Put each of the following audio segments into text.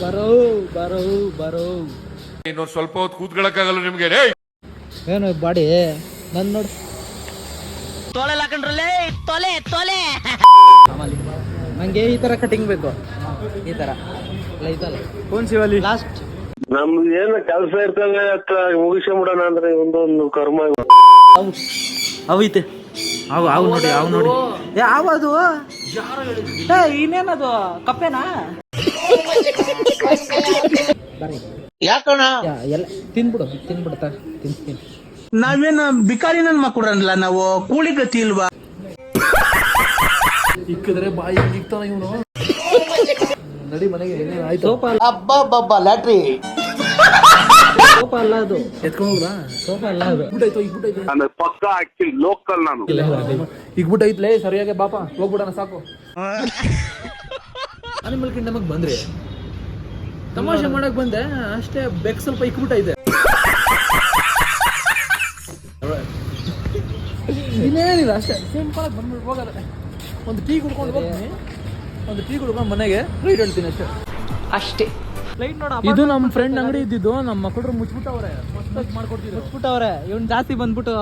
ಬರೋ ಬರೋ ಬರೋ. ಇನ್ನೊಂದು ಸ್ವಲ್ಪ ಹೊತ್ತು ಕೂತ್ಕೊಳ್ಳಕ್ಕಾಗಲ್ಲ ನಿಮ್ಗೆ. ಏನು ಬಾಡಿ ನನ್ ನೋಡು. ತೊಲೆ ಹಾಕೊಂಡ್ರಲ್ಲೇ ತೊಲೆ ತೊಲೆ. ನಂಗೆ ಈ ತರ ಕಟಿಂಗ್ ಬೇಕು, ಈ ತರ ಇದಲ್ಲ. ಫೋನ್ ಶಿವಲಿ ಲಾಸ್ಟ್ ನಮ್ದು ಏನು ಕೆಲಸ ಇರ್ತವೆ ಮುಗಿಸ್ಕೊಂಬಿಡೋಣ ಅಂದ್ರೆ ಒಂದೊಂದು ಕರ್ಮ. ಅವೈತೆ ಅವು ಅವು ನೋಡಿ, ಅವು ನೋಡಿ. ಯಾವದು ಇನ್ನೇನದು ಕಪ್ಪೆನಾ? ಯಾಕಣ ಎಲ್ಲ ತಿನ್ಬಿಡು ತಿನ್ಸ್ತೀನಿ. ನಾವೇನು ಬಿಕಾರಿ ನನ್ ಮಕ್ಕಳಲ್ಲ, ನಾವು ಕೂಲಿ ಗತಿ ಇಲ್ವಾ? ಇಕ್ಕಿದ್ರೆ ಬಾಯಿ ಇಕ್ತಾನ ಇವನು. ನಡಿ ಮನೆಗೆ. ಸೋಫಾ ಅಬ್ಬಬ್ಬಬ್ಬ ಲ್ಯಾಟ್ರಿ ಸೋಫಾ ಅಲ್ಲ ಅದು, ಎತ್ಕೊಂಡು ಹೋಗ್ಲಾ? ಸೋಫಾ ಅಲ್ಲ ಅದು. ನಾನು ಪಕ್ಕ ಆಕ್ಚುಲಿ ಲೋಕಲ್ ನಾನು ಇಗ್ಬಿಟ್ಟೈತ್ಲೇ ಸರಿಯಾಗಿ ಬಾಪ ಹೋಗ್ಬಿಡೋಣ ಸಾಕು. ಅನಿಮಲ್ ಕಿಂಡಮಕ್ ಬಂದ್ರಿ, ತಮಾಷೆ ಮಾಡಕ್ ಬಂದೆ ಅಷ್ಟೇ. ಬೆಕ್ ಸ್ವಲ್ಪ ಇಕ್ಬಿಟ್ಟೈತೆ. ಇನ್ನೇನಿಲ್ಲ ಅಷ್ಟೇ, ಸಿಂಪಲ್ ಆಗಿ ಬಂದ್ಬಿಟ್ಟು ಹೋಗೋದೆ. ಒಂದು ಟೀ ಕುಡ್ಕೊಂಡು ಹೋಗ್ತೀನಿ, ಒಂದು ಟೀ ಕುಡ್ಕೊಂಡು ಮನೆಗೆ ರೈಟ್ ಹೇಳ್ತೀನಿ ಅಷ್ಟೇ. ಲೈಟ್ ನೋಡ, ಇದು ನಮ್ಮ ಫ್ರೆಂಡ್ ಅಂಗಡಿ ಇದ್ದಿದ್ದು. ನಮ್ಮ ಮಕ್ಕಳು ಮುಚ್ಬಿಟ್ಟವ್ರೆ, ಮಸ್ತಾಗಿ ಮಾಡ್ಕೊಡ್ತೀವಿ. ಮುಚ್ಬಿಟ್ಟವ್ರೆ, ಇವ್ನು ಜಾಸ್ತಿ ಬಂದ್ಬಿಟ್ಟು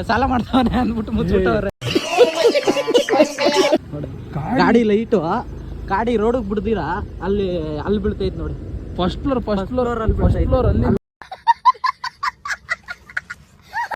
ಸಾಲ ಮಾಡ್ತಾವನೆ ಅಂದ್ಬಿಟ್ಟು ಮುಚ್ಬಿಟ್ಟವ್ರೆ. ಗಾಡಿ ಲೈಟು, ಗಾಡಿ ರೋಡಿಗೆ ಬಿಡ್ದಿರಾ ಅಲ್ಲಿ ಬೀಳ್ತೈತೆ ನೋಡಿ. ಫಸ್ಟ್ ಫ್ಲೋರ್ ಅಲ್ಲಿ